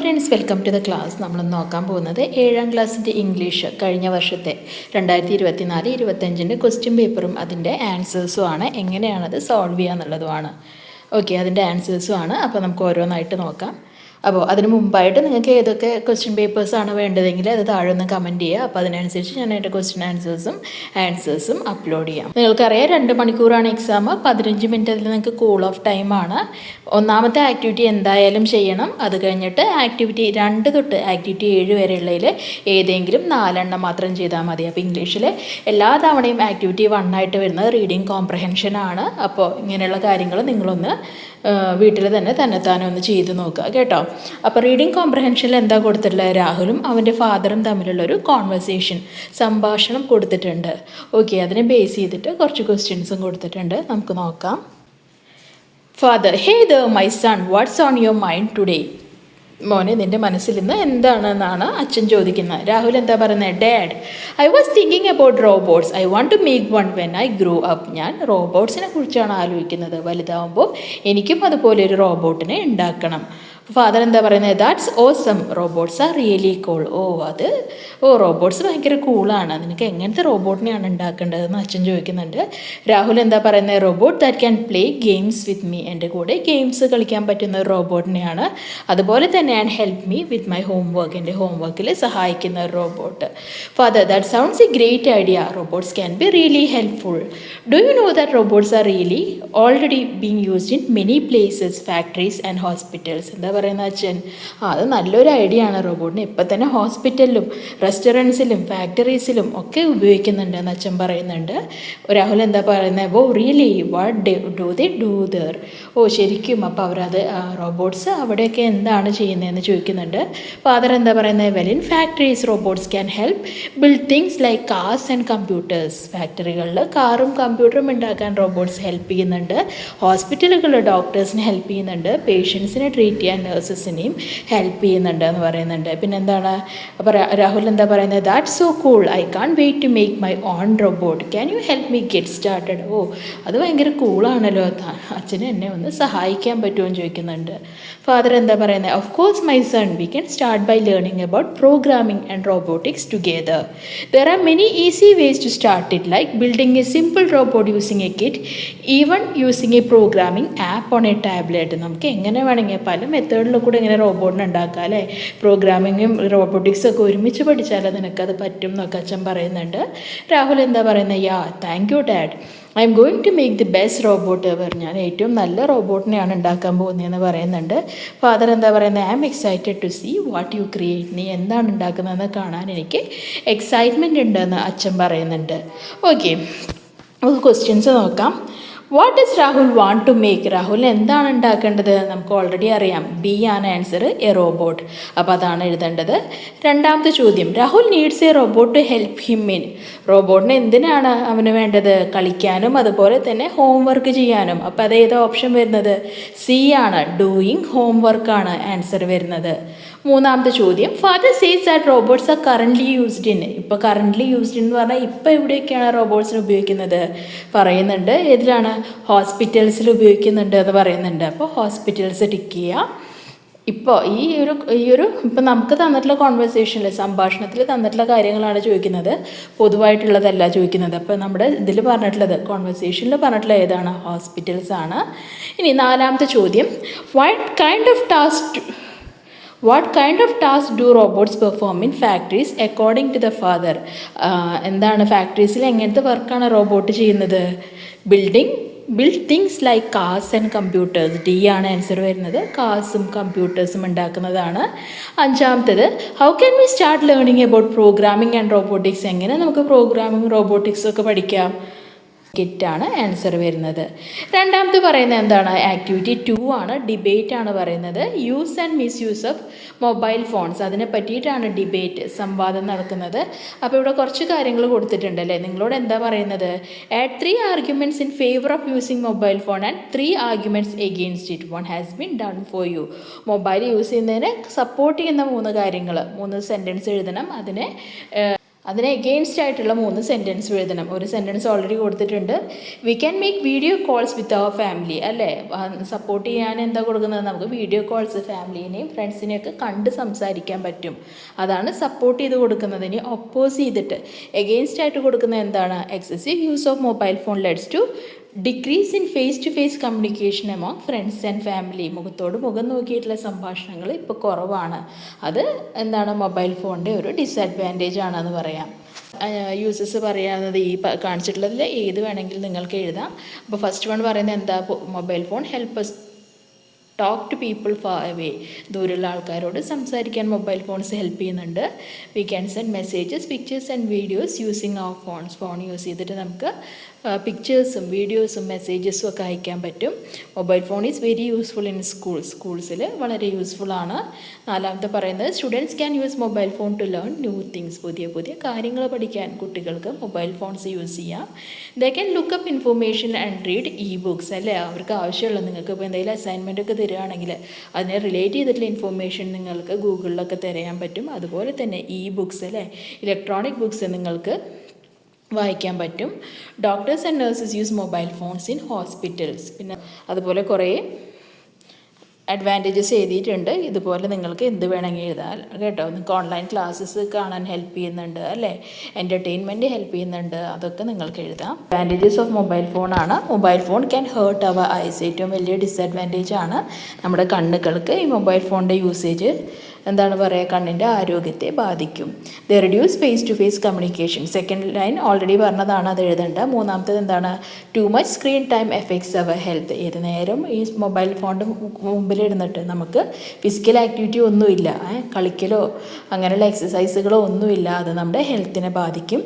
Friends, welcome to the class. നമ്മൾ നോക്കാൻ പോകുന്നത് 7ാം ക്ലാസ്സിൻ്റെ ഇംഗ്ലീഷ് കഴിഞ്ഞ വർഷത്തെ 2024-25 ക്വസ്റ്റ്യൻ പേപ്പറും അതിൻ്റെ ആൻസേഴ്സും ആണ്. എങ്ങനെയാണത് സോൾവ് ചെയ്യുക എന്നുള്ളതുമാണ്. ഓക്കെ, അതിൻ്റെ ആൻസേഴ്സും ആണ്. അപ്പോൾ നമുക്ക് ഓരോന്നായിട്ട് നോക്കാം. അപ്പോൾ അതിന് മുമ്പായിട്ട് നിങ്ങൾക്ക് ഏതൊക്കെ ക്വസ്റ്റ്യൻ പേപ്പേഴ്സാണ് വേണ്ടതെങ്കിൽ അത് താഴെ ഒന്ന് കമൻറ്റ് ചെയ്യുക. അപ്പോൾ അതിനനുസരിച്ച് ഞാൻ എൻ്റെ ക്വസ്റ്റ്യൻ ആൻസേഴ്സും അപ്ലോഡ് ചെയ്യാം. നിങ്ങൾക്കറിയാം 2 മണിക്കൂറാണ് എക്സാം. 15 മിനിറ്റ് അതിൽ നിങ്ങൾക്ക് കൂൾ ഓഫ് ടൈമാണ്. ഒന്നാമത്തെ ആക്ടിവിറ്റി എന്തായാലും ചെയ്യണം. അത് കഴിഞ്ഞിട്ട് ആക്ടിവിറ്റി 2 തൊട്ട് ആക്ടിവിറ്റി 7 വരെയുള്ളതിൽ ഏതെങ്കിലും 4 എണ്ണം മാത്രം ചെയ്താൽ മതി. അപ്പോൾ ഇംഗ്ലീഷിൽ എല്ലാ തവണയും ആക്ടിവിറ്റി 1 ആയിട്ട് വരുന്നത് റീഡിങ് കോംപ്രഹെൻഷനാണ്. അപ്പോൾ ഇങ്ങനെയുള്ള കാര്യങ്ങൾ നിങ്ങളൊന്ന് വീട്ടിൽ തന്നെത്താനും ഒന്ന് ചെയ്ത് നോക്കുക കേട്ടോ. അപ്പോൾ റീഡിങ് കോംപ്രഹെൻഷനിൽ എന്താ കൊടുത്തിട്ടുള്ളത്? രാഹുലും അവൻ്റെ ഫാദറും തമ്മിലുള്ളൊരു സംഭാഷണം കൊടുത്തിട്ടുണ്ട്. ഓക്കെ, അതിനെ ബേസ് ചെയ്തിട്ട് കുറച്ച് ക്വസ്റ്റ്യൻസും കൊടുത്തിട്ടുണ്ട്. നമുക്ക് നോക്കാം. Father: hey there my son, what's on your mind today? മോനെ, നിൻ്റെ മനസ്സിൽ ഇന്ന് എന്താണെന്നാണ് അച്ഛൻ ചോദിക്കുന്നത്. രാഹുൽ എന്താ പറയുന്നത്? Dad, I was thinking about robots. I want to make one when I grow up. ഞാൻ റോബോട്ട്സിനെ കുറിച്ചാണ് ആലോചിക്കുന്നത്. വലുതാവുമ്പോൾ എനിക്കും അതുപോലെ ഒരു റോബോട്ടിനെ ഉണ്ടാക്കണം. ഫാദർ എന്താ പറയുന്നത്? That's awesome, robots are really cool. Robots ഭയങ്കര കൂളാണ്. നിനക്ക് എങ്ങനത്തെ റോബോട്ടിനെയാണ് ഉണ്ടാക്കേണ്ടതെന്ന് അച്ഛൻ ചോദിക്കുന്നുണ്ട്. രാഹുൽ എന്താ പറയുന്നത്? Robot that can play games with me. എൻ്റെ കൂടെ ഗെയിംസ് കളിക്കാൻ പറ്റുന്ന ഒരു റോബോട്ടിനെയാണ്. അതുപോലെ തന്നെ and help me with my homework. എൻ്റെ ഹോംവർക്കിൽ സഹായിക്കുന്ന ഒരു robot. Father: that sounds A great idea. Robots can be really helpful. Do you know that robots are really already being used in many places, factories and hospitals. എന്താ പറയുന്ന അച്ഛൻ? അത് നല്ലൊരു idea ആണ്. റോബോട്ടിനെ ഇപ്പം തന്നെ ഹോസ്പിറ്റലിലും റെസ്റ്റോറൻറ്റ്സിലും ഫാക്ടറീസിലും ഒക്കെ ഉപയോഗിക്കുന്നുണ്ട് എന്ന് അച്ഛൻ പറയുന്നുണ്ട്. രാഹുൽ എന്താ പറയുന്നത്? Really what do they do there? ശരിക്കും അപ്പോൾ അവരത് റോബോട്ട്സ് അവിടെയൊക്കെ എന്താണ് ചെയ്യുന്നതെന്ന് ചോദിക്കുന്നുണ്ട്. ഫാദർ എന്താ പറയുന്നത്? Well, in factories robots can help build things like cars and computers. ഫാക്ടറികളിൽ കാറും കമ്പ്യൂട്ടറും ഉണ്ടാക്കാൻ റോബോട്ട്സ് ഹെൽപ്പ് ചെയ്യുന്നുണ്ട്. ഹോസ്പിറ്റലുകളിൽ ഡോക്ടേഴ്സിനെ ഹെൽപ്പ് ചെയ്യുന്നുണ്ട്. പേഷ്യൻസിനെ ട്രീറ്റ് ചെയ്യാൻ നേഴ്സസിനെയും ഹെൽപ്പ് ചെയ്യുന്നുണ്ട് എന്ന് പറയുന്നുണ്ട്. പിന്നെന്താണ്? അപ്പോൾ രാഹുൽ എന്താ പറയുന്നത്? That's so cool, I can't wait to make my own robot, can you help me get started? അത് ഭയങ്കര കൂളാണല്ലോ, അച്ഛനെ എന്നെ ഒന്ന് സഹായിക്കാൻ പറ്റുമോ എന്ന് ചോദിക്കുന്നുണ്ട്. ഫാദർ എന്താ പറയുന്നത്? Of course my son, we can start by learning about programming and robotics together. There are many easy ways to start it, like building a simple robot using a kit, even using a programming app on a tablet. നമുക്ക് എങ്ങനെ വേണമെങ്കിൽ പല മെത്തേഡിലും കൂടെ ഇങ്ങനെ റോബോട്ടിനെ ഉണ്ടാക്കാം അല്ലേ? പ്രോഗ്രാമിങ്ങും റോബോട്ടിക്സും ഒക്കെ ഒരുമിച്ച് പഠിച്ചാൽ നിനക്കത് പറ്റും എന്നൊക്കെ അച്ഛൻ പറയുന്നുണ്ട്. രാഹുൽ എന്താ പറയുന്നത്? Yeah, thank you dad, I am going to make the best robot ever. ഞാൻ ഏറ്റവും നല്ല റോബോട്ടിനെയാണ് ഉണ്ടാക്കാൻ പോകുന്നതെന്ന് പറയുന്നുണ്ട്. ഫാദർ എന്താ പറയുന്നത്? I'm excited to see what you create. നീ എന്താണ് ഉണ്ടാക്കുന്നതെന്ന് കാണാൻ എനിക്ക് എക്സൈറ്റ്മെൻറ്റ് ഉണ്ടെന്ന് അച്ഛൻ പറയുന്നുണ്ട്. ഓക്കെ, നമുക്ക് ക്വസ്റ്റ്യൻസ് നോക്കാം. What does Rahul want to make? രാഹുലിന് എന്താണ് ഉണ്ടാക്കേണ്ടത്? നമുക്ക് ഓൾറെഡി അറിയാം, ബി ആണ് ആൻസർ, എ റോബോട്ട്. അപ്പോൾ അതാണ് എഴുതേണ്ടത്. രണ്ടാമത്തെ ചോദ്യം, Rahul needs a robot to help him in. റോബോട്ടിന് എന്തിനാണ് അവന് വേണ്ടത്? കളിക്കാനും അതുപോലെ തന്നെ ഹോംവർക്ക് ചെയ്യാനും. അപ്പോൾ അതേത് ഓപ്ഷൻ വരുന്നത്? സി ആണ്, ഡൂയിങ് ഹോംവർക്കാണ് ആൻസർ വരുന്നത്. മൂന്നാമത്തെ ചോദ്യം, father says that robots R currently used in. ഇപ്പോൾ കറൻ്റ്ലി യൂസ്ഡ് എന്ന് പറഞ്ഞാൽ ഇപ്പോൾ എവിടെയൊക്കെയാണ് റോബോട്ട്സിന് ഉപയോഗിക്കുന്നത് പറയുന്നുണ്ട്. ഏതിലാണ്? ഹോസ്പിറ്റൽസിൽ ഉപയോഗിക്കുന്നുണ്ട് എന്ന് പറയുന്നുണ്ട്. അപ്പോൾ ഹോസ്പിറ്റൽസ് ടിക്ക് ചെയ്യുക. ഇപ്പോൾ ഈ ഒരു ഇപ്പം നമുക്ക് തന്നിട്ടുള്ള കോൺവെർസേഷനിൽ, സംഭാഷണത്തിൽ തന്നിട്ടുള്ള കാര്യങ്ങളാണ് ചോദിക്കുന്നത്, പൊതുവായിട്ടുള്ളതല്ല ചോദിക്കുന്നത്. അപ്പോൾ നമ്മുടെ ഇതിൽ പറഞ്ഞിട്ടുള്ളത്, കോൺവെർസേഷനിൽ പറഞ്ഞിട്ടുള്ള ഏതാണ്? ഹോസ്പിറ്റൽസ് ആണ്. ഇനി നാലാമത്തെ ചോദ്യം, What kind of tasks do robots perform in factories according to the father? എന്താണ് ഫാക്ടറീസിൽ എങ്ങനത്തെ വർക്കാണ് റോബോട്ട് ചെയ്യുന്നത്? Build things like cars and computers. D ആണ് ആൻസർ വരുന്നത്. കാർസും കമ്പ്യൂട്ടേഴ്സും ഉണ്ടാക്കുന്നതാണ്. അഞ്ചാമത്തേത്, how can we start learning about programming and robotics. എങ്ങനെ നമുക്ക് പ്രോഗ്രാമിംഗ് റോബോട്ടിക്സും ഒക്കെ പഠിക്കാം? കിറ്റാണ് ആൻസർ വരുന്നത്. രണ്ടാമത് പറയുന്നത് എന്താണ്? ആക്ടിവിറ്റി 2 ആണ്, ഡിബേറ്റ് ആണ് പറയുന്നത്. Use and misuse of mobile phones, അതിനെ പറ്റിയിട്ടാണ് ഡിബേറ്റ്, സംവാദം നടക്കുന്നത്. അപ്പോൾ ഇവിടെ കുറച്ച് കാര്യങ്ങൾ കൊടുത്തിട്ടുണ്ട് അല്ലേ? നിങ്ങളോട് എന്താ പറയുന്നത്? Add 3 arguments in favour of using mobile phone and 3 arguments against it. 1 has been done for you. Mobile use ചെയ്യുന്നതിനെ സപ്പോർട്ട് ചെയ്യുന്ന 3 കാര്യങ്ങൾ, 3 സെൻറ്റൻസ് എഴുതണം. അതിനെ അതിന് എഗെയിൻസ്റ്റ് ആയിട്ടുള്ള 3 സെൻറ്റൻസ് എഴുതണം. ഒരു സെൻറ്റൻസ് ഓൾറെഡി കൊടുത്തിട്ടുണ്ട്. We can make video calls with our family, അല്ലേ? സപ്പോർട്ട് ചെയ്യാൻ എന്താ കൊടുക്കുന്നത്? നമുക്ക് വീഡിയോ കോൾസ് ഫാമിലീനെയും ഫ്രണ്ട്സിനെയൊക്കെ കണ്ട് സംസാരിക്കാൻ പറ്റും. അതാണ് സപ്പോർട്ട് ചെയ്ത് കൊടുക്കുന്നത്. ഇനി ഒപ്പോസ് ചെയ്തിട്ട് എഗെയിൻസ്റ്റ് ആയിട്ട് കൊടുക്കുന്നത് എന്താണ്? Excessive use of mobile phone leads to decrease in face to face communication among friends and family. മുഖത്തോട് മുഖം നോക്കിയിട്ടുള്ള സംഭാഷണങ്ങൾ ഇപ്പോൾ കുറവാണ്. അത് എന്താണ്? മൊബൈൽ ഫോണിൻ്റെ ഒരു ഡിസഡ്വാൻറ്റേജ് ആണെന്ന് പറയാം. യൂസസ് പറയാവുന്നത് ഈ കാണിച്ചിട്ടുള്ളതിൽ ഏത് വേണമെങ്കിലും നിങ്ങൾക്ക് എഴുതാം. അപ്പോൾ ഫസ്റ്റ് വൺ പറയുന്നത് എന്താ? Mobile phone help us talk to people far away. ദൂരെയുള്ള ആൾക്കാരോട് സംസാരിക്കാൻ മൊബൈൽ ഫോൺസ് ഹെൽപ്പ് ചെയ്യുന്നുണ്ട്. We can send messages, pictures and videos using our phones. Phone use ചെയ്തിട്ട് നമുക്ക് പിക്ചേഴ്സും വീഡിയോസും മെസ്സേജസും ഒക്കെ അയക്കാൻ പറ്റും. Mobile phone is very useful in സ്കൂൾസിൽ വളരെ യൂസ്ഫുള്ളാണ്. നാലാമത്തെ പറയുന്നത് students can use mobile phone to learn new things. പുതിയ പുതിയ കാര്യങ്ങൾ പഠിക്കാൻ കുട്ടികൾക്ക് മൊബൈൽ ഫോൺസ് യൂസ് ചെയ്യാം. They can look up information and read E books, അല്ലേ? അവർക്ക് ആവശ്യമുള്ള, നിങ്ങൾക്ക് ഇപ്പോൾ എന്തെങ്കിലും അസൈൻമെൻ്റ് ഒക്കെ തരികയാണെങ്കിൽ അതിനെ റിലേറ്റ് ചെയ്തിട്ടുള്ള ഇൻഫോർമേഷൻ നിങ്ങൾക്ക് ഗൂഗിളിലൊക്കെ തിരയാൻ പറ്റും. അതുപോലെ തന്നെ ഇ ബുക്സ്, അല്ലേ? ഇലക്ട്രോണിക് ബുക്സ് നിങ്ങൾക്ക് വായിക്കാൻ പറ്റും. Doctors and nurses use mobile phones in hospitals. പിന്നെ അതുപോലെ കുറേ അഡ്വാൻറ്റേജസ് എഴുതിയിട്ടുണ്ട്. ഇതുപോലെ നിങ്ങൾക്ക് എന്ത് വേണമെങ്കിൽ എഴുതാം കേട്ടോ. നിങ്ങൾക്ക് ഓൺലൈൻ ക്ലാസ്സസ് കാണാൻ ഹെൽപ്പ് ചെയ്യുന്നുണ്ട്, അല്ലേ? എൻ്റർടൈൻമെൻറ്റ് ഹെൽപ്പ് ചെയ്യുന്നുണ്ട്. അതൊക്കെ നിങ്ങൾക്ക് എഴുതാം. അഡ്വാൻറ്റേജസ് ഓഫ് മൊബൈൽ ഫോണാണ്. Mobile phone can hurt our eyes. ഏറ്റവും വലിയ ഡിസഡ്വാൻറ്റേജ് ആണ് നമ്മുടെ കണ്ണുകൾക്ക് ഈ മൊബൈൽ ഫോണിൻ്റെ യൂസേജ് എന്താണ് പറയുക, കണ്ണിൻ്റെ ആരോഗ്യത്തെ ബാധിക്കും. The reduce face to face communication. Second line already പറഞ്ഞതാണ്, അത് എഴുതേണ്ട. മൂന്നാമത്തേത് എന്താണ്? Too much screen time affects our health. ഏത് നേരം ഈ മൊബൈൽ ഫോണിൻ്റെ മുമ്പിലിരുന്നിട്ട് നമുക്ക് ഫിസിക്കൽ ആക്ടിവിറ്റി ഒന്നുമില്ല, കളിക്കലോ അങ്ങനെയുള്ള എക്സസൈസുകളോ ഒന്നുമില്ല, അത് നമ്മുടെ ഹെൽത്തിനെ ബാധിക്കും.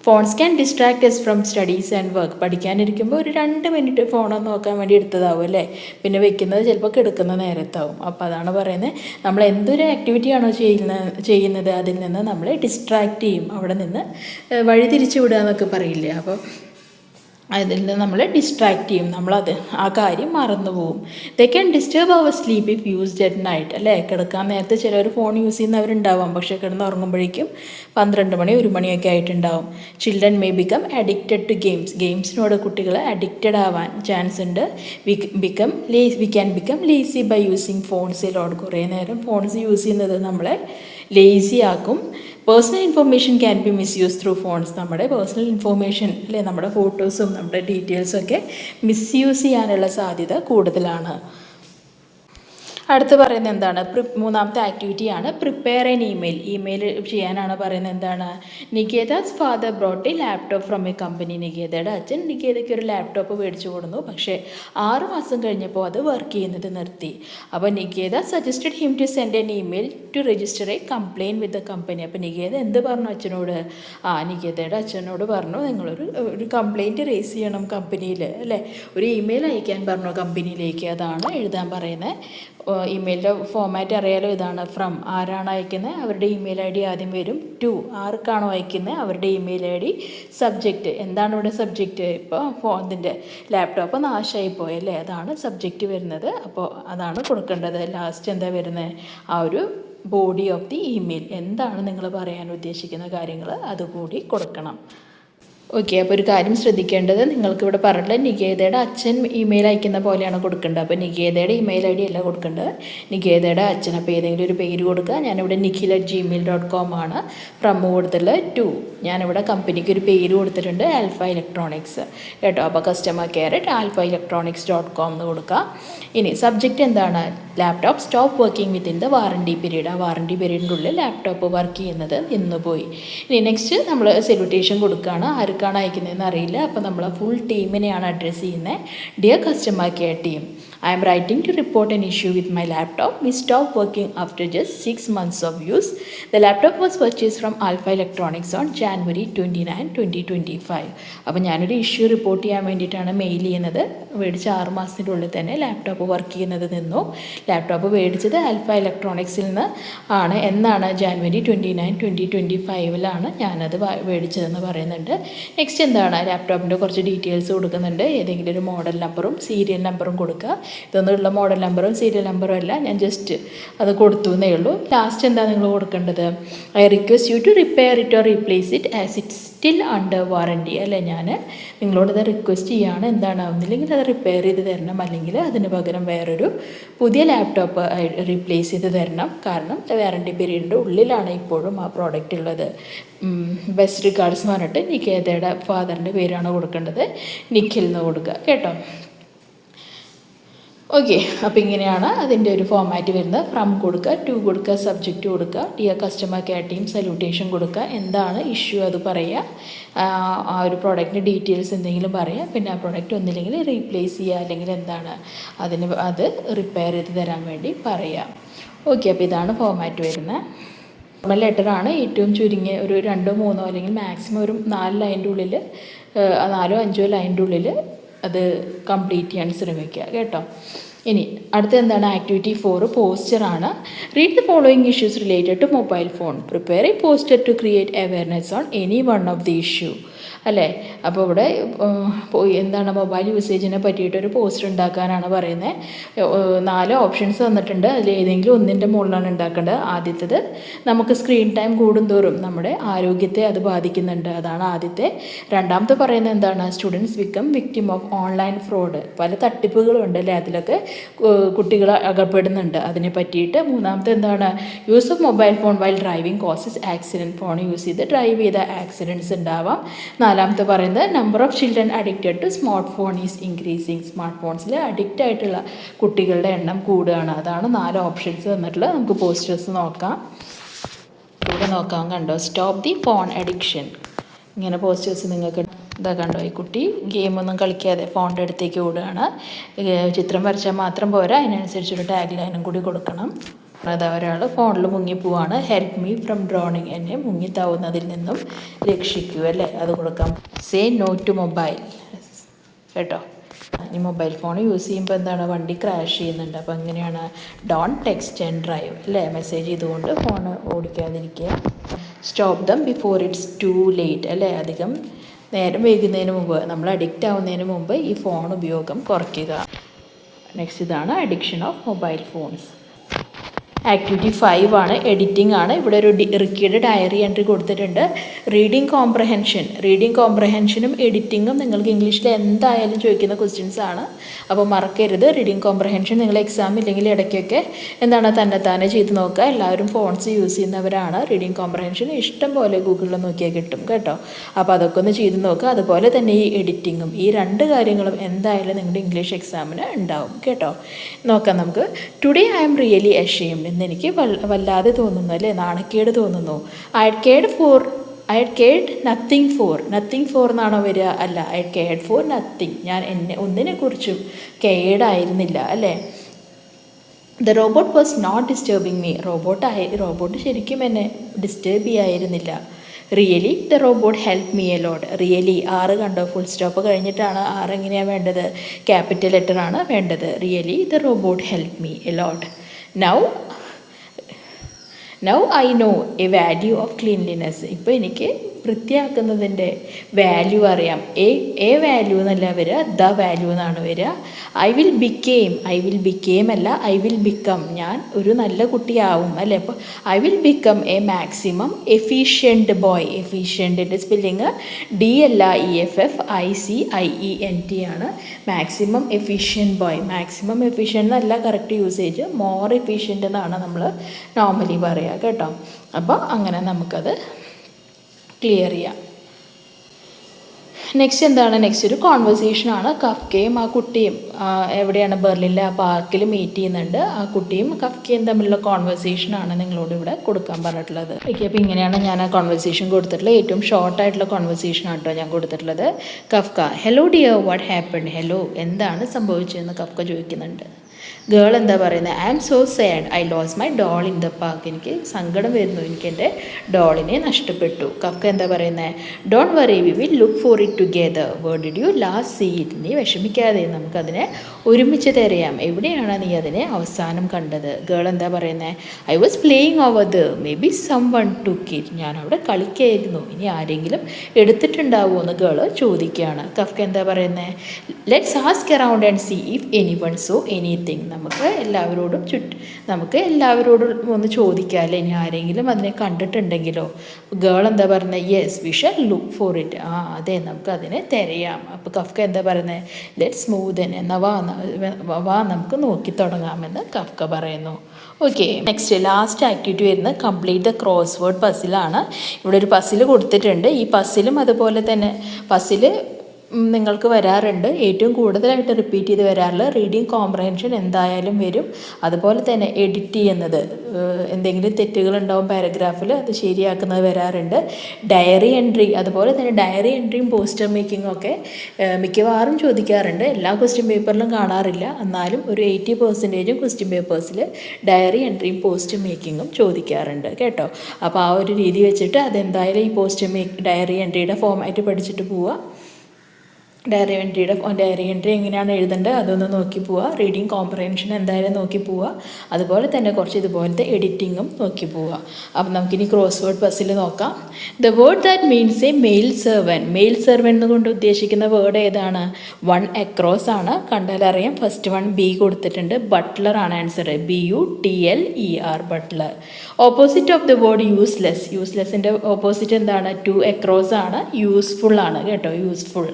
Phones can distract us from studies and work. പഠിക്കാനിരിക്കുമ്പോൾ ഒരു 2 മിനിറ്റ് ഫോണൊന്ന് നോക്കാൻ വേണ്ടി എടുത്തതാവും, അല്ലേ? പിന്നെ വെക്കുന്നത് ചിലപ്പോൾ കിടക്കുന്ന നേരത്താവും. അപ്പോൾ അതാണ് പറയുന്നത്, നമ്മൾ എന്തൊരു ആക്ടിവിറ്റിയാണോ ചെയ്യുന്നത് അതിൽ നിന്ന് നമ്മളെ ഡിസ്ട്രാക്റ്റ് ചെയ്യും, അവിടെ നിന്ന് വഴിതിരിച്ചു വിടുക എന്നൊക്കെ പറയില്ലേ. അപ്പോൾ അതിൽ നിന്ന് നമ്മളെ ഡിസ്ട്രാക്റ്റ് ചെയ്യും, നമ്മളത് ആ കാര്യം മറന്നു പോകും. They can disturb our sleep if used at night, അല്ലേ? കിടക്കാൻ നേരത്തെ ചിലർ ഫോൺ യൂസ് ചെയ്യുന്നവരുണ്ടാവാം, പക്ഷേ കിടന്ന് ഉറങ്ങുമ്പോഴേക്കും 12 മണി 1 മണിയൊക്കെ ആയിട്ടുണ്ടാവും. Children may become addicted to games. ഗെയിംസിനോട് കുട്ടികൾ അഡിക്റ്റഡ് ആവാൻ ചാൻസ് ഉണ്ട്. We can become lazy by using phones a lot. കുറേ നേരം ഫോൺസ് യൂസ് ചെയ്യുന്നത് നമ്മളെ ലേസി ആക്കും. Personal information can be misuse through phones. നമ്മുടെ പേഴ്സണൽ ഇൻഫർമേഷൻ, അല്ലേ, നമ്മുടെ ഫോട്ടോസും നമ്മുടെ ഡീറ്റെയിൽസൊക്കെ മിസ്യൂസ് ചെയ്യാനുള്ള സാധ്യത കൂടുതലാണ്. അടുത്ത് പറയുന്നത് എന്താണ്? മൂന്നാമത്തെ ആക്ടിവിറ്റിയാണ് പ്രിപ്പയർ എൻ ഇമെയിൽ. ഇമെയിൽ ചെയ്യാനാണ് പറയുന്നത്. എന്താണ്? Niketa's father brought a laptop from a company. നികേതയുടെ അച്ഛൻ നികേതയ്ക്ക് ഒരു ലാപ്ടോപ്പ് മേടിച്ചു കൊടുന്നു, പക്ഷേ 6 മാസം കഴിഞ്ഞപ്പോൾ അത് വർക്ക് ചെയ്യുന്നത് നിർത്തി. അപ്പോൾ Niketa suggested him to send an email to register a complaint with the company. അപ്പോൾ നികേത എന്ത് പറഞ്ഞു അച്ഛനോട്? നികേതയുടെ അച്ഛനോട് പറഞ്ഞു, നിങ്ങളൊരു കംപ്ലയിൻറ്റ് റേസ് ചെയ്യണം കമ്പനിയിൽ, അല്ലേ? ഒരു ഇമെയിൽ അയക്കാൻ പറഞ്ഞു കമ്പനിയിലേക്ക്. അതാണ് എഴുതാൻ പറയുന്നത്. ഇമെയിലിൻ്റെ ഫോമാറ്റ് അറിയാലോ, ഇതാണ്. ഫ്രം, ആരാണ് അയക്കുന്നത്, അവരുടെ ഇമെയിൽ ഐ ഡി ആദ്യം വരും. ടു, ആർക്കാണോ അയക്കുന്നത്, അവരുടെ ഇമെയിൽ ഐ ഡി. സബ്ജക്റ്റ്, എന്താണ് ഇവിടെ സബ്ജക്റ്റ്? ഇപ്പോൾ ഇതിൻ്റെ ലാപ്ടോപ്പ് നാശമായി പോയല്ലേ, അതാണ് സബ്ജക്റ്റ് വരുന്നത്. അപ്പോൾ അതാണ് കൊടുക്കേണ്ടത്. ലാസ്റ്റ് എന്താ വരുന്നത്? ആ ഒരു ബോഡി ഓഫ് ദി ഇമെയിൽ, എന്താണ് നിങ്ങൾ പറയാൻ ഉദ്ദേശിക്കുന്ന കാര്യങ്ങൾ അതുകൂടി കൊടുക്കണം. ഓക്കെ, അപ്പോൾ ഒരു കാര്യം ശ്രദ്ധിക്കേണ്ടത്, നിങ്ങൾക്കിവിടെ പറഞ്ഞില്ല നികേതയുടെ അച്ഛൻ ഇമെയിൽ അയക്കുന്ന പോലെയാണ് കൊടുക്കേണ്ടത്. അപ്പോൾ നികേതയുടെ ഇമെയിൽ ഐ ഡി അല്ല കൊടുക്കേണ്ടത്, നികേതയുടെ അച്ഛൻ. അപ്പോൾ ഏതെങ്കിലും ഒരു പേര് കൊടുക്കുക. ഞാനിവിടെ nikhil@gmail.com ആണ്. ഫ്രം കൊടുത്തിട്ടുള്ള ടു, ഞാനിവിടെ കമ്പനിക്ക് ഒരു പേര് കൊടുത്തിട്ടുണ്ട്, ആൽഫ ഇലക്ട്രോണിക്സ് കേട്ടോ. അപ്പോൾ കസ്റ്റമർ കെയർ @alphaelectronics.com എന്ന് കൊടുക്കുക. ഇനി സബ്ജക്റ്റ് എന്താണ്? Laptop stop working within the warranty period. ആ വാറണ്ടി പീരീഡിൻ്റെ ഉള്ളിൽ ലാപ്ടോപ്പ് വർക്ക് ചെയ്യുന്നത് നിന്നുപോയി. ഇനി നെക്സ്റ്റ് നമ്മൾ സെല്യൂട്ടേഷൻ കൊടുക്കുകയാണ്. ആർക്കാണ് അയക്കുന്നതെന്ന് അറിയില്ല, അപ്പോൾ നമ്മൾ ഫുൾ ടീമിനെയാണ് അഡ്രസ്സ് ചെയ്യുന്നത്. Dear customer care team, I am writing to report an issue with my laptop. We stopped working after just 6 months of use. The laptop was purchased from Alpha Electronics on January 29, 2025. അപ്പോൾ ഞാനൊരു issue report ചെയ്യാൻ വേണ്ടിയിട്ടാണ് mail ചെയ്യുന്നത്. മേടിച്ച 6 മാസത്തിൻ്റെ ഉള്ളിൽ തന്നെ laptop work ചെയ്യുന്നത് നിന്നു. ലാപ്ടോപ്പ് മേടിച്ചത് ആൽഫ ഇലക്ട്രോണിക്സിൽ നിന്ന് ആണ്. എന്നാണ്? ജാനുവരി 29, 2025 ഞാനത് മേടിച്ചതെന്ന് പറയുന്നുണ്ട്. നെക്സ്റ്റ് എന്താണ്? ലാപ്ടോപ്പിൻ്റെ കുറച്ച് ഡീറ്റെയിൽസ് കൊടുക്കുന്നുണ്ട്. ഏതെങ്കിലും ഒരു മോഡൽ നമ്പറും സീരിയൽ നമ്പറും കൊടുക്കുക. ഇതൊന്നുള്ള മോഡൽ നമ്പറും സീരിയൽ നമ്പറും അല്ല, ഞാൻ ജസ്റ്റ് അത് കൊടുത്തു എന്നേ ഉള്ളൂ. ലാസ്റ്റ് എന്താ നിങ്ങൾ കൊടുക്കേണ്ടത്? I request you to repair it or replace it as it's still under warranty. അല്ലേ, ഞാൻ നിങ്ങളോടത് റിക്വസ്റ്റ് ചെയ്യുകയാണ്. എന്താണ്, ഒന്നില്ലെങ്കിൽ അത് റിപ്പയർ ചെയ്ത് തരണം, അല്ലെങ്കിൽ അതിന് പകരം വേറൊരു പുതിയ ലാപ്ടോപ്പ് റീപ്ലേസ് ചെയ്ത് തരണം. കാരണം വാറൻറ്റി പീരീഡിൻ്റെ ഉള്ളിലാണ് ഇപ്പോഴും ആ പ്രോഡക്റ്റ് ഉള്ളത്. ബെസ്റ്റ് റിഗാർഡ്സ് എന്ന് പറഞ്ഞിട്ട് നിഖേതയുടെ ഫാദറിൻ്റെ പേരാണ് കൊടുക്കേണ്ടത്, നിഖിൽ എന്ന് കൊടുക്കുക കേട്ടോ. ഓക്കെ, അപ്പോൾ ഇങ്ങനെയാണ് അതിൻ്റെ ഒരു ഫോമാറ്റ് വരുന്നത്. ഫ്രം കൊടുക്കുക, ടു കൊടുക്കുക, സബ്ജക്റ്റ് കൊടുക്കുക, dear customer care team salutation കൊടുക്കുക, എന്താണ് ഇഷ്യൂ അത് പറയുക, ആ ഒരു പ്രോഡക്റ്റിൻ്റെ ഡീറ്റെയിൽസ് എന്തെങ്കിലും പറയുക, പിന്നെ ആ പ്രോഡക്റ്റ് ഒന്നില്ലെങ്കിൽ റീപ്ലേസ് ചെയ്യുക, അല്ലെങ്കിൽ എന്താണ് അത് റിപ്പയർ ചെയ്ത് തരാൻ വേണ്ടി പറയുക. ഓക്കെ, അപ്പോൾ ഇതാണ് ഫോമാറ്റ് വരുന്നത്. നോർമൽ ലെറ്ററാണ്. ഏറ്റവും ചുരുങ്ങിയ ഒരു 2-3 അല്ലെങ്കിൽ മാക്സിമം ഒരു 4 ലൈൻ്റെ ഉള്ളിൽ, 4-5 ലൈൻ്റെ ഉള്ളിൽ അത് കംപ്ലീറ്റ് ചെയ്യാൻ ശ്രമിക്കുക കേട്ടോ. ഇനി അടുത്ത എന്താണ്? ആക്ടിവിറ്റി 4 പോസ്റ്ററാണ്. Read the following issues related to mobile phone. Prepare a poster to create awareness on any one of the issue. അല്ലേ, അപ്പോൾ ഇവിടെ എന്താണ് മൊബൈൽ യൂസേജിനെ പറ്റിയിട്ടൊരു പോസ്റ്റർ ഉണ്ടാക്കാനാണ് പറയുന്നത്. 4 ഓപ്ഷൻസ് തന്നിട്ടുണ്ട്. അതിൽ ഏതെങ്കിലും ഒന്നിൻ്റെ മുകളിലാണ് ഉണ്ടാക്കേണ്ടത്. ആദ്യത്തേത്, നമുക്ക് സ്ക്രീൻ ടൈം കൂടുന്തോറും നമ്മുടെ ആരോഗ്യത്തെ അത് ബാധിക്കുന്നുണ്ട്, അതാണ് ആദ്യത്തെ. രണ്ടാമത്തെ പറയുന്നത് എന്താണ്? Students become victim of online fraud. പല തട്ടിപ്പുകളും ഉണ്ട് അല്ലേ, അതിലൊക്കെ കുട്ടികൾ അകപ്പെടുന്നുണ്ട്, അതിനെ പറ്റിയിട്ട്. മൂന്നാമത്തെ എന്താണ്? Use of mobile phone while driving causes accident. Phone use ചെയ്ത് ഡ്രൈവ് ചെയ്ത ആക്സിഡൻറ്റ്സ് ഉണ്ടാവാം. നാലാമത്തെ പറയുന്നത് number of children addicted to smart phone is increasing. Smart ഫോൺസിൽ അഡിക്റ്റ് ആയിട്ടുള്ള കുട്ടികളുടെ എണ്ണം കൂടുകയാണ്. അതാണ് 4 ഓപ്ഷൻസ് തന്നിട്ടുള്ളത്. നമുക്ക് പോസ്റ്റേഴ്സ് നോക്കാം. ഇവിടെ നോക്കാം, കണ്ടോ? Stop the phone addiction. ഇങ്ങനെ പോസ്റ്റേഴ്സ് നിങ്ങൾക്ക് ഇതാ കണ്ടോ? ഈ കുട്ടി ഗെയിമൊന്നും കളിക്കാതെ ഫോണിൻ്റെ അടുത്തേക്ക് ഓടുകയാണ്. ചിത്രം വരച്ചാൽ മാത്രം പോരാ, അതിനനുസരിച്ചൊരു ടാഗ് ലൈനും കൂടി കൊടുക്കണം. അത് ഒരാൾ ഫോണിൽ മുങ്ങിപ്പോവാണ്. Help me from drowning. എന്നെ മുങ്ങിത്താവുന്നതിൽ നിന്നും രക്ഷിക്കൂ. അല്ലേ, അത് കൊടുക്കാം. സേ നോ ടു മൊബൈൽ കേട്ടോ. ഈ മൊബൈൽ ഫോൺ യൂസ് ചെയ്യുമ്പോൾ എന്താണ്? വണ്ടി ക്രാഷ് ചെയ്യുന്നുണ്ട്. അപ്പോൾ എങ്ങനെയാണ്? Don't text and drive. അല്ലേ, മെസ്സേജ് ചെയ്തുകൊണ്ട് ഫോൺ ഓടിക്കാതിരിക്കുക. Stop them before it's too late. അല്ലേ, അധികം നേരം വൈകുന്നതിന് മുമ്പ്, നമ്മൾ അഡിക്റ്റ് ആവുന്നതിന് മുമ്പ് ഈ ഫോൺ ഉപയോഗം കുറയ്ക്കുക. നെക്സ്റ്റ് ഇതാണ് addiction of mobile phones. Activity 5 ആണ്, എഡിറ്റിംഗ് ആണ്. ഇവിടെ ഒരു റിക്കിയുടെ ഡയറി എൻട്രി കൊടുത്തിട്ടുണ്ട്. റീഡിങ് കോംപ്രഹെൻഷനും എഡിറ്റിങ്ങും നിങ്ങൾക്ക് ഇംഗ്ലീഷിൽ എന്തായാലും ചോദിക്കുന്ന ക്വസ്റ്റ്യൻസ് ആണ്. അപ്പോൾ മറക്കരുത്. റീഡിങ് കോംപ്രഹെൻഷൻ നിങ്ങൾ എക്സാം ഇല്ലെങ്കിൽ ഇടയ്ക്കൊക്കെ എന്താണ് തന്നെത്താനെ ചെയ്ത് നോക്കുക. എല്ലാവരും ഫോൺസ് യൂസ് ചെയ്യുന്നവരാണ്. റീഡിങ് കോംപ്രഹെൻഷൻ ഇഷ്ടം പോലെ ഗൂഗിളിൽ നോക്കിയാൽ കിട്ടും കേട്ടോ. അപ്പോൾ അതൊക്കെ ഒന്ന് ചെയ്ത് നോക്കുക. അതുപോലെ തന്നെ ഈ എഡിറ്റിങ്ങും, ഈ 2 കാര്യങ്ങളും എന്തായാലും നിങ്ങളുടെ ഇംഗ്ലീഷ് എക്സാമിന് ഉണ്ടാവും കേട്ടോ. നോക്കാം നമുക്ക്. Today I am really ashamed. എന്നെനിക്ക് വല്ലാതെ തോന്നുന്നു, അല്ലേ, നാണക്കേട് തോന്നുന്നു. I had cared nothing for എന്നാണോ വരിക? അല്ല, I had cared for nothing. ഞാൻ ഒന്നിനെക്കുറിച്ചും കെയർഡായിരുന്നില്ല. അല്ലേ. The robot was not disturbing me. Robot ശരിക്കും എന്നെ ഡിസ്റ്റർബ് ചെയ്യായിരുന്നില്ല. Really the robot help me a lot. Really 6 കണ്ടോ, ഫുൾ സ്റ്റോപ്പ് കഴിഞ്ഞിട്ടാണ്. 6 എങ്ങനെയാണ് വേണ്ടത്? ക്യാപിറ്റൽ ലെറ്ററാണ് വേണ്ടത്. Really the robot help me a lot. Now I know a value of cleanliness. ഇപ്പോൾ എനിക്ക് വൃത്തിയാക്കുന്നതിൻ്റെ വാല്യൂ അറിയാം. എ വാല്യൂ എന്നല്ല വരിക, ദ വാല്യൂ എന്നാണ് വരിക. ഐ വിൽ ബിക്കെയിം അല്ല, ഐ വിൽ ബിക്കം. ഞാൻ ഒരു നല്ല കുട്ടിയാവും. അല്ലേ, അപ്പോൾ I will become a maximum efficient boy. എഫിഷ്യൻറ്റിൻ്റെ സ്പെല്ലിങ് DLIEFFICIENT ആണ്. Maximum efficient boy. Maximum efficient എന്നല്ല കറക്റ്റ് യൂസേജ്, മോർ എഫിഷ്യൻ്റ് എന്നാണ് നമ്മൾ നോർമലി പറയുക കേട്ടോ. അപ്പോൾ അങ്ങനെ നമുക്കത് ക്ലിയർ ചെയ്യാം. നെക്സ്റ്റ് എന്താണ്? നെക്സ്റ്റ് ഒരു കോൺവെർസേഷനാണ്. കഫ്കയും ആ കുട്ടിയും എവിടെയാണ്? ബെർലിനിലെ ആ പാർക്കിൽ മീറ്റ് ചെയ്യുന്നുണ്ട്. ആ കുട്ടിയും കഫ്കയും തമ്മിലുള്ള കോൺവെർസേഷനാണ് നിങ്ങളോട് ഇവിടെ കൊടുക്കാൻ പറഞ്ഞിട്ടുള്ളത്. ഓക്കെ, അപ്പോൾ ഇങ്ങനെയാണ് ഞാൻ ആ കോൺവെർസേഷൻ കൊടുത്തിട്ടുള്ളത്. ഏറ്റവും ഷോർട്ടായിട്ടുള്ള കോൺവെർസേഷനാണ് കേട്ടോ ഞാൻ കൊടുത്തിട്ടുള്ളത്. Kafka, hello dear, what happened? Hello, എന്താണ് സംഭവിച്ചതെന്ന് കഫ്ക ചോദിക്കുന്നുണ്ട്. ഗേൾ എന്താ പറയുന്നത്? I am so sad, I lose my doll in the park. എനിക്ക് സങ്കടം വരുന്നു, എനിക്ക് എൻ്റെ ഡോളിനെ നഷ്ടപ്പെട്ടു. കഫ്ക എന്താ പറയുന്നത്? Don't worry, we will look for it together. Where did you last see it? നീ വിഷമിക്കാതെ, നമുക്കതിനെ ഒരുമിച്ച് തിരയാം. എവിടെയാണ് നീ അതിനെ അവസാനം കണ്ടത്? ഗേൾ എന്താ പറയുന്നത്? I was playing over there, maybe someone took it. ഞാൻ അവിടെ കളിക്കായിരുന്നു, ഇനി ആരെങ്കിലും എടുത്തിട്ടുണ്ടാവുമോ എന്ന് ഗേൾ ചോദിക്കുകയാണ്. കഫ്ക എന്താ പറയുന്നത്? Let's ask around and see if anyone saw anything. നമുക്ക് എല്ലാവരോടും ഒന്ന് ചോദിക്കാമല്ലേ, ഇനി ആരെങ്കിലും അതിനെ കണ്ടിട്ടുണ്ടെങ്കിലോ. ഗേൾ എന്താ പറയുന്നത്? Yes we shall look for it. അതെ, നമുക്ക് അതിനെ തിരയാം. അപ്പോൾ കഫ്ക എന്താ പറയുന്നത്? Let's move then. എന്നാൽ വാ നമുക്ക് നോക്കി തുടങ്ങാമെന്ന് കഫ്ക പറയുന്നു. ഓക്കെ, നെക്സ്റ്റ് ലാസ്റ്റ് ആക്ടിവിറ്റി വരുന്നത് കംപ്ലീറ്റ് ദ ക്രോസ് വേർഡ് പസിലാണ്. ഇവിടെ ഒരു പസിൽ കൊടുത്തിട്ടുണ്ട്. ഈ പസിലും അതുപോലെ തന്നെ പസിൽ നിങ്ങൾക്ക് വരാറുണ്ട്. ഏറ്റവും കൂടുതലായിട്ട് റിപ്പീറ്റ് ചെയ്ത് വരാറുള്ള റീഡിങ് കോംപ്രഹെൻഷൻ എന്തായാലും വരും. അതുപോലെ തന്നെ എഡിറ്റ് ചെയ്യുന്നത്, എന്തെങ്കിലും തെറ്റുകളുണ്ടാവും പാരഗ്രാഫിൽ, അത് ശരിയാക്കുന്നത് വരാറുണ്ട്. ഡയറി എൻട്രി, അതുപോലെ തന്നെ ഡയറി എൻട്രിയും പോസ്റ്റർ മേക്കിങ്ങും ഒക്കെ മിക്കവാറും ചോദിക്കാറുണ്ട്. എല്ലാ ക്വസ്റ്റ്യൻ പേപ്പറിലും കാണാറില്ല, എന്നാലും ഒരു 80% ക്വസ്റ്റ്യൻ പേപ്പേഴ്സിൽ ഡയറി എൻട്രിയും പോസ്റ്റർ മേക്കിങ്ങും ചോദിക്കാറുണ്ട് കേട്ടോ. അപ്പോൾ ആ ഒരു രീതി വെച്ചിട്ട് അതെന്തായാലും ഈ ഡയറി എൻട്രിയുടെ ഫോമാറ്റ് പഠിച്ചിട്ട് പോവുക. ഡയറി എൻട്രി എങ്ങനെയാണ് എഴുതേണ്ടത് അതൊന്ന് നോക്കി പോവുക. റീഡിങ് കോംപ്രഹെൻഷൻ എന്തായാലും നോക്കി പോവുക. അതുപോലെ തന്നെ കുറച്ച് ഇതുപോലത്തെ എഡിറ്റിങ്ങും നോക്കി പോവുക. അപ്പം നമുക്കിനി ക്രോസ് വേർഡ് പസിൽ നോക്കാം. The word that means a male servant. Male servant കൊണ്ട് ഉദ്ദേശിക്കുന്ന വേർഡ് ഏതാണ്? വൺ അക്രോസ് ആണ്. കണ്ടാലറിയാം. ഫസ്റ്റ് വൺ ബി കൊടുത്തിട്ടുണ്ട്. ബട്ട്ലർ ആണ് answer. BUTLER butler. Opposite of the word useless. യൂസ്ലെസ്സിൻ്റെ ഓപ്പോസിറ്റ് എന്താണ്? ടു അക്രോസ് ആണ്. യൂസ്ഫുൾ ആണ് കേട്ടോ, യൂസ്ഫുൾ.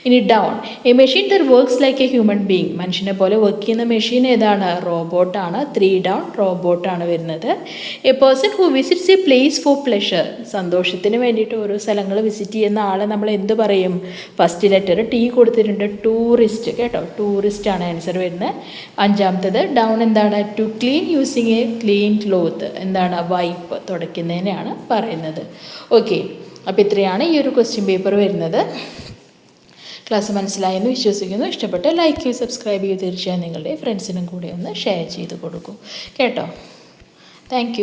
ഇനി down. A machine that works like a human being. മനുഷ്യനെ പോലെ വർക്ക് ചെയ്യുന്ന മെഷീൻ ഏതാണ്? റോബോട്ടാണ്. 3 ഡൗൺ റോബോട്ടാണ് വരുന്നത്. A person who visits A place for pleasure. സന്തോഷത്തിന് വേണ്ടിയിട്ട് ഓരോ സ്ഥലങ്ങൾ വിസിറ്റ് ചെയ്യുന്ന ആളെ നമ്മൾ എന്ത് പറയും? ഫസ്റ്റ് ലെറ്റർ T കൊടുത്തിട്ടുണ്ട്. ടൂറിസ്റ്റ് കേട്ടോ, ടൂറിസ്റ്റ് ആണ് ആൻസർ വരുന്നത്. അഞ്ചാമത്തത് ഡൗൺ എന്താണ്? To clean using a clean cloth. എന്താണ്? വൈപ്പ്, തുടയ്ക്കുന്നതിനെയാണ് പറയുന്നത്. ഓക്കെ, അപ്പോൾ ഇത്രയാണ് ഈ ഒരു ക്വസ്റ്റ്യൻ പേപ്പർ വരുന്നത്. ക്ലാസ് മനസ്സിലായെന്ന് വിശ്വസിക്കുന്നു. ഇഷ്ടപ്പെട്ട ലൈക്ക് ചെയ്യൂ, സബ്സ്ക്രൈബ് ചെയ്യൂ. തീർച്ചയായും നിങ്ങളുടെ ഫ്രണ്ട്സിനും കൂടെ ഒന്ന് ഷെയർ ചെയ്ത് കൊടുക്കൂ കേട്ടോ. താങ്ക്